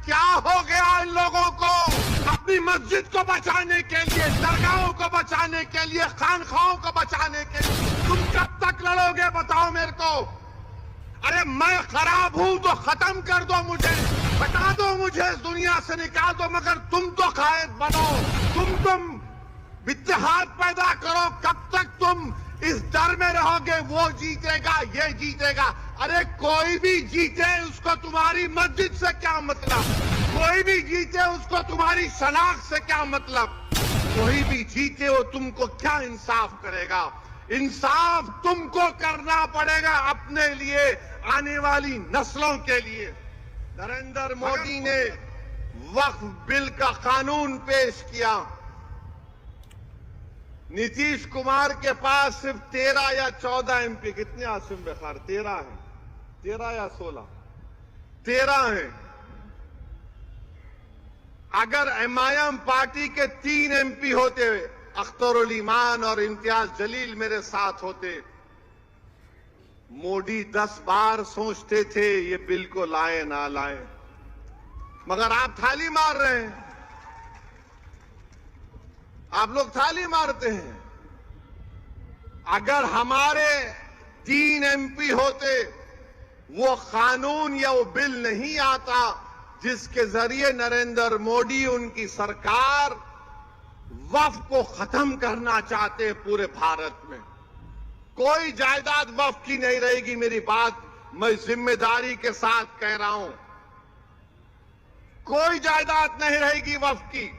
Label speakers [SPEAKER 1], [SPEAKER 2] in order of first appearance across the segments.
[SPEAKER 1] क्या हो गया इन लोगों को? अपनी मस्जिद को बचाने के लिए, दरगाहों को बचाने के लिए, खानखाहों को बचाने के लिए तुम कब तक लड़ोगे बताओ मेरे को? अरे मैं खराब हूं तो खत्म कर दो मुझे, बता दो मुझे, इस दुनिया से निकाल दो, मगर तुम तो कायद बनो, तुम इत्तेहाद पैदा करो। कब तक तुम इस डर में रहोगे वो जीतेगा, ये जीतेगा? अरे कोई भी जीते उसको तुम्हारी मस्जिद से क्या मतलब? कोई भी जीते उसको तुम्हारी शनाख्त से क्या मतलब? कोई भी जीते वो तुमको क्या इंसाफ करेगा? इंसाफ तुमको करना पड़ेगा अपने लिए, आने वाली नस्लों के लिए। नरेंद्र मोदी ने वक्फ बिल का कानून पेश किया। नीतीश कुमार के पास सिर्फ 13 या 14 एमपी, कितने आसिम बखार? 13 है, 13 या 16? 13 है। अगर एमआईएम पार्टी के 3 एमपी होते, अख्तरुल ईमान और इम्तियाज जलील मेरे साथ होते, मोदी 10 बार सोचते थे ये बिल को लाए ना लाए, मगर आप थाली मार रहे हैं, आप लोग थाली मारते हैं। अगर हमारे 3 एमपी होते, वो कानून या वो बिल नहीं आता जिसके जरिए नरेंद्र मोदी, उनकी सरकार वक्फ को खत्म करना चाहते पूरे भारत में। कोई जायदाद वक्फ की नहीं रहेगी, मेरी बात मैं जिम्मेदारी के साथ कह रहा हूं। कोई जायदाद नहीं रहेगी वक्फ की।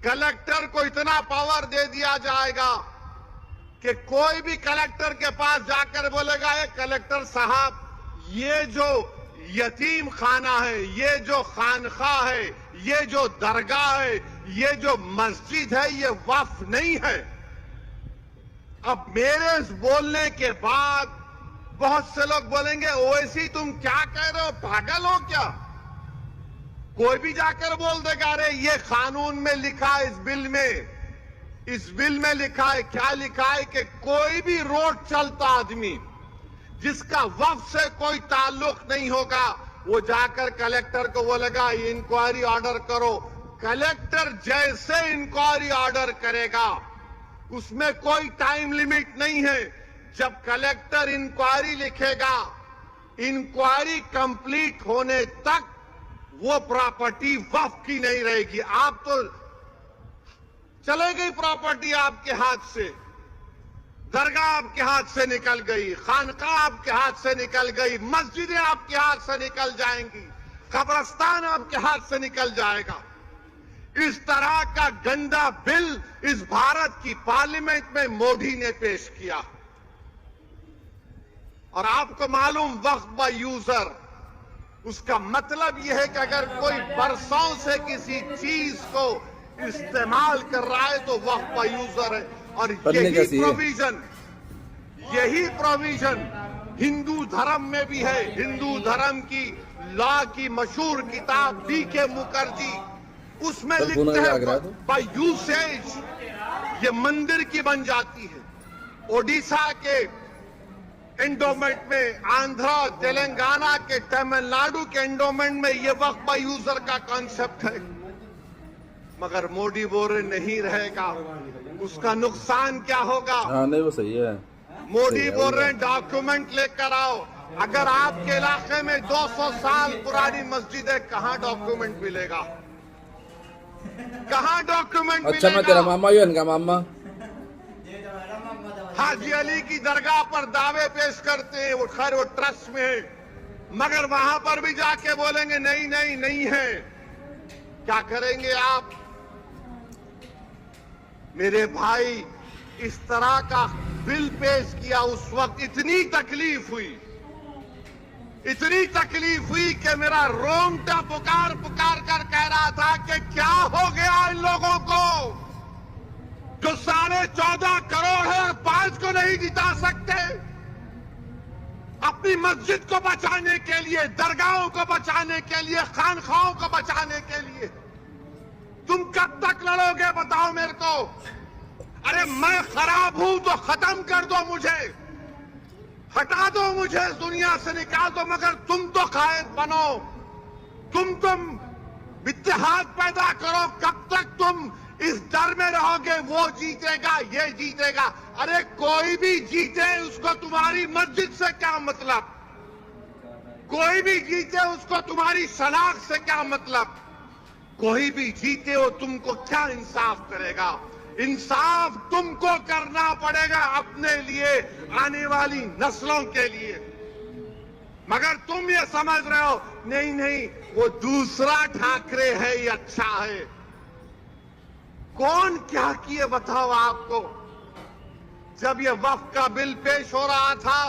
[SPEAKER 1] कलेक्टर को इतना पावर दे दिया जाएगा कि कोई भी कलेक्टर के पास जाकर बोलेगा, ये कलेक्टर साहब, ये जो यतीम खाना है, ये जो खानखा है, ये जो दरगाह है, ये जो मस्जिद है, ये वक्फ नहीं है। अब मेरे इस बोलने के बाद बहुत से लोग बोलेंगे, ओवैसी तुम क्या कह रहे हो, पागल हो क्या? कोई भी जाकर बोल देगा, अरे ये कानून में लिखा है, इस बिल में लिखा है। क्या लिखा है? कि कोई भी रोड चलता आदमी जिसका वक्फ से कोई ताल्लुक नहीं होगा, वो जाकर कलेक्टर को बोलेगा इंक्वायरी ऑर्डर करो। कलेक्टर जैसे इंक्वायरी ऑर्डर करेगा, उसमें कोई टाइम लिमिट नहीं है। जब कलेक्टर इंक्वायरी लिखेगा, इंक्वायरी कंप्लीट होने तक वो प्रॉपर्टी वक्फ की नहीं रहेगी। आप तो चले गई प्रॉपर्टी आपके हाथ से, दरगाह आपके हाथ से निकल गई, खानकाह आपके हाथ से निकल गई, मस्जिदें आपके हाथ से निकल जाएंगी, कब्रिस्तान आपके हाथ से निकल जाएगा। इस तरह का गंदा बिल इस भारत की पार्लियामेंट में मोदी ने पेश किया। और आपको मालूम, वक्फ बाय यूजर, उसका मतलब यह है कि अगर कोई बरसों से किसी चीज को इस्तेमाल कर रहा है तो वक्फ बाय यूजर है। और यही प्रोविजन हिंदू धर्म में भी है। हिंदू धर्म की लॉ की मशहूर किताब बीके मुखर्जी, उसमें लिखते हैं बाय यूसेज ये मंदिर की बन जाती है। ओडिशा के एंडोमेंट में, आंध्रा, तेलंगाना के, तमिलनाडु के एंडोमेंट में ये वक्फ बाय यूजर का कॉन्सेप्ट है। मगर मोदी बोल रहे नहीं रहेगा, उसका नुकसान क्या होगा?
[SPEAKER 2] हाँ, नहीं वो सही है।
[SPEAKER 1] मोदी बोल रहे हैं डॉक्यूमेंट लेकर आओ। अगर आपके इलाके में 200 साल पुरानी मस्जिद है, कहाँ डॉक्यूमेंट मिलेगा? कहाँ डॉक्यूमेंट
[SPEAKER 2] अच्छा, मैं तेरा मामा ही उनका मामा।
[SPEAKER 1] हाजी अली की दरगाह पर दावे पेश करते हैं, वो खैर वो ट्रस्ट में है, मगर वहां पर भी जाके बोलेंगे नहीं नहीं नहीं है। क्या करेंगे आप? मेरे भाई, इस तरह का बिल पेश किया, उस वक्त इतनी तकलीफ हुई कि मेरा रोंगटा पुकार पुकार कर कह रहा था कि क्या हो गया इन लोगों को जो 14.5 करोड़ है, 5 को नहीं जिता सकते। अपनी मस्जिद को बचाने के लिए, दरगाहों को बचाने के लिए, खानखाहों को बचाने के लिए तुम कब तक लड़ोगे बताओ मेरे को? अरे मैं खराब हूं तो खत्म कर दो मुझे, हटा दो मुझे, इस दुनिया से निकाल दो, मगर तुम तो कायद बनो, तुम इत्तेहाद पैदा करो। कब तक तुम इस डर में रहोगे वो जीतेगा ये जीतेगा? अरे कोई भी जीते उसको तुम्हारी मस्जिद से क्या मतलब, कोई भी जीते उसको तुम्हारी शनाख्त से क्या मतलब, कोई भी जीते वो तुमको क्या इंसाफ करेगा? इंसाफ तुमको करना पड़ेगा अपने लिए, आने वाली नस्लों के लिए। मगर तुम ये समझ रहे हो नहीं नहीं वो दूसरा ठाकरे है ये अच्छा है। कौन क्या किए बताओ आपको? जब ये वक्फ का बिल पेश हो रहा था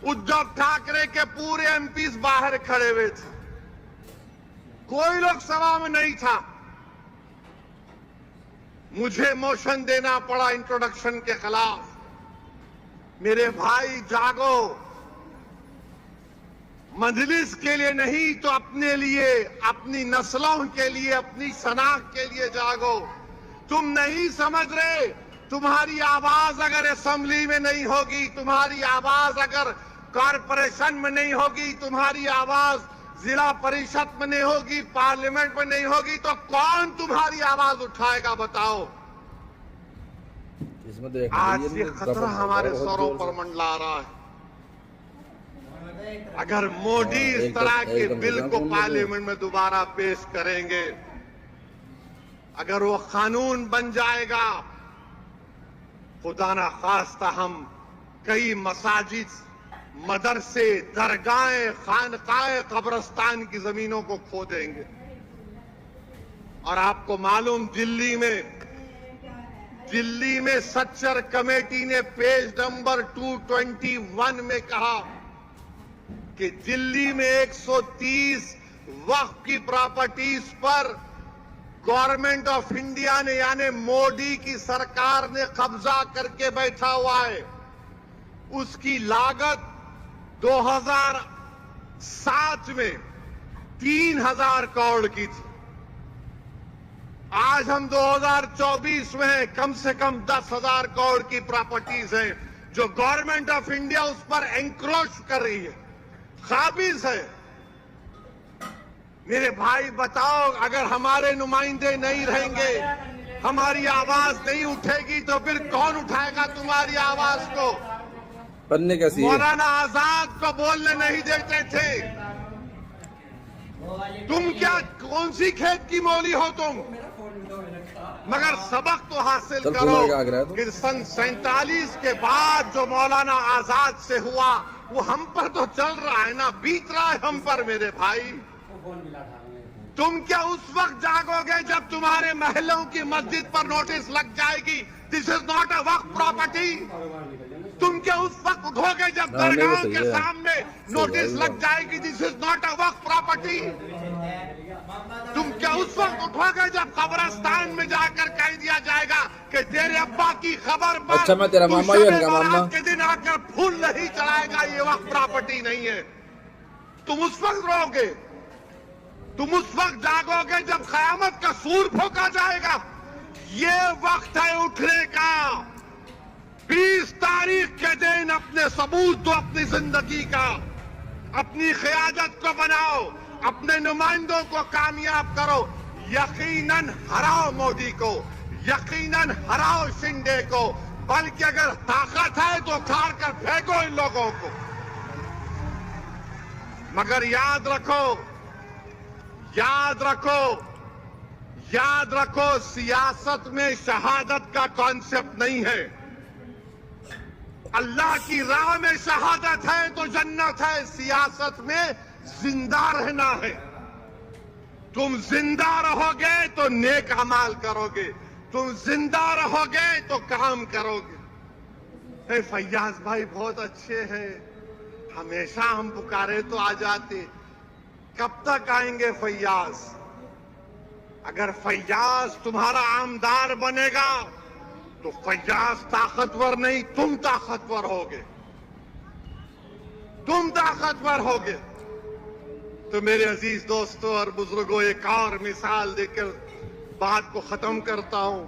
[SPEAKER 1] उद्धव ठाकरे के पूरे एमपीज बाहर खड़े हुए थे, कोई लोग सभा में नहीं था। मुझे मोशन देना पड़ा इंट्रोडक्शन के खिलाफ। मेरे भाई जागो, मजलिस के लिए नहीं तो अपने लिए, अपनी नस्लों के लिए, अपनी शनाख्त के लिए जागो। तुम नहीं समझ रहे, तुम्हारी आवाज अगर असेंबली में नहीं होगी, तुम्हारी आवाज अगर कॉरपोरेशन में नहीं होगी, तुम्हारी आवाज जिला परिषद में नहीं होगी, पार्लियामेंट में नहीं होगी, तो कौन तुम्हारी आवाज उठाएगा बताओ? आज ये खतरा हमारे सरों पर मंडला रहा है। अगर मोदी इस तरह के बिल को पार्लियामेंट में दोबारा पेश करेंगे, अगर वो कानून बन जाएगा, खुदा ना खास्ता हम कई मसाजिद, मदरसे, दरगाहें, खानकाएं, कब्रिस्तान की जमीनों को खो देंगे। और आपको मालूम दिल्ली में सच्चर कमेटी ने पेज नंबर 221 में कहा कि दिल्ली में 130 वक्फ की प्रॉपर्टीज पर गवर्नमेंट ऑफ इंडिया ने यानी मोदी की सरकार ने कब्जा करके बैठा हुआ है। उसकी लागत 2007 में 3000 करोड़ की थी। आज हम 2024 में हैं, कम से कम 10,000 करोड़ की प्रॉपर्टीज हैं जो गवर्नमेंट ऑफ इंडिया उस पर एंक्रोच कर रही है, काबिज है। मेरे भाई बताओ, अगर हमारे नुमाइंदे नहीं रहेंगे, हमारी आवाज नहीं उठेगी, तो फिर कौन उठाएगा तुम्हारी आवाज को?
[SPEAKER 2] पन्ने कैसी है?
[SPEAKER 1] मौलाना आजाद को बोलने नहीं देते थे। तुम क्या कौन सी खेत की मौली हो तुम? मगर सबक तो हासिल करो कि सन 47 के बाद जो मौलाना आजाद से हुआ वो हम पर तो चल रहा है ना, बीत रहा है हम पर मेरे भाई। तुम क्या उस वक्त जागोगे जब तुम्हारे महलों की मस्जिद पर नोटिस लग जाएगी, this is not a Waqf property? तुम क्या उस वक्त उठोगे जब दरगाहों के सामने नोटिस लग जाएगी, this is not a Waqf property? तुम क्या उस वक्त उठोगे जब कब्रिस्तान में जाकर कह दिया जाएगा कि तेरे अब्बा की खबर पर
[SPEAKER 2] अच्छा मैं तेरा मामा ही उनका मामा
[SPEAKER 1] के दिन आकर फूल नहीं चढ़ाएगा, ये वक्त प्रॉपर्टी नहीं है? तुम उस वक्त रहोगे, तुम उस वक्त जागोगे जब कयामत का सूर फूंका जाएगा। ये वक्त है उठने का। 20 तारीख के दिन अपने सबूत दो अपनी जिंदगी का, अपनी क़यादत को बनाओ, अपने नुमाइंदों को कामयाब करो। यकीनन हराओ मोदी को, यकीनन हराओ शिंदे को, बल्कि अगर ताकत है तो उखाड़ कर फेंको इन लोगों को। मगर याद रखो, याद रखो, याद रखो, सियासत में शहादत का कॉन्सेप्ट नहीं है। अल्लाह की राह में शहादत है तो जन्नत है, सियासत में जिंदा रहना है। तुम जिंदा रहोगे तो नेक अमाल करोगे, तुम जिंदा रहोगे तो काम करोगे। फैयाज भाई बहुत अच्छे हैं, हमेशा हम पुकारे तो आ जाते। कब तक आएंगे फैयाज? अगर फैयाज तुम्हारा आमदार बनेगा तो फैयाज ताकतवर नहीं, तुम ताकतवर होगे, तुम ताकतवर होगे। तो मेरे अजीज दोस्तों और बुजुर्गों, एक और मिसाल देकर बात को खत्म करता हूं।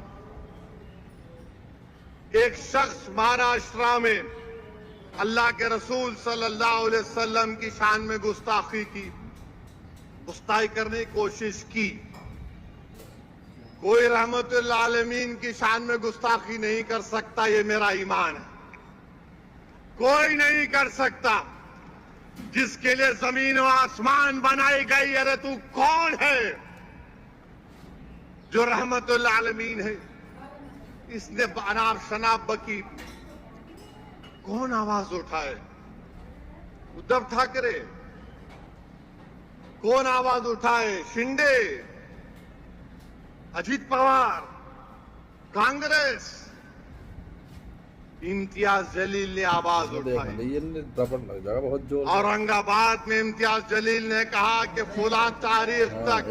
[SPEAKER 1] एक शख्स महाराष्ट्र में अल्लाह के रसूल सल्लल्लाहु अलैहि वसल्लम की शान में गुस्ताखी की, गुस्ताखी करने की कोशिश की। कोई रहमतुल आलमीन की शान में गुस्ताखी नहीं कर सकता, ये मेरा ईमान है। कोई नहीं कर सकता। जिसके लिए जमीन और आसमान बनाई गई, अरे तू कौन है जो रहमतुल आलमीन है? इसने अनाब शनाब बकी कौन आवाज उठाए? उद्धव ठाकरे? कौन आवाज उठाए? शिंदे, अजित पवार, कांग्रेस? इम्तियाज जलील ने आवाज उठाई।
[SPEAKER 2] ये रबड़ लग जाएगा बहुत जोर।
[SPEAKER 1] औरंगाबाद में इम्तियाज जलील ने कहा कि फुला तारीख तक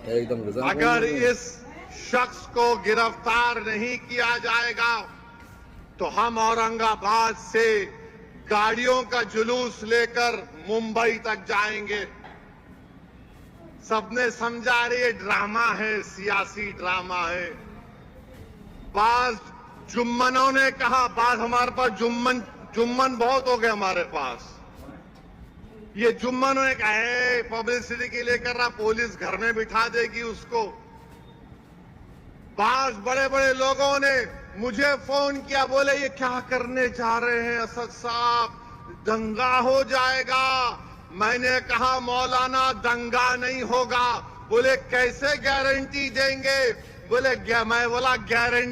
[SPEAKER 2] एकदम
[SPEAKER 1] अगर इस शख्स को गिरफ्तार नहीं किया जाएगा तो हम औरंगाबाद से गाड़ियों का जुलूस लेकर मुंबई तक जाएंगे। सबने समझा रहे ड्रामा है, सियासी ड्रामा है। बाज जुम्मनों ने कहा, बाज हमारे पास जुम्मन बहुत हो गए हमारे पास। ये जुम्मनों ने कहा पब्लिसिटी के लिए कर रहा, पुलिस घर में बिठा देगी उसको। बाज बड़े बड़े लोगों ने मुझे फोन किया, बोले ये क्या करने जा रहे हैं असद साहब, दंगा हो जाएगा। मैंने कहा मौलाना दंगा नहीं होगा। बोले कैसे गारंटी देंगे? बोले मैं बोला गारंटी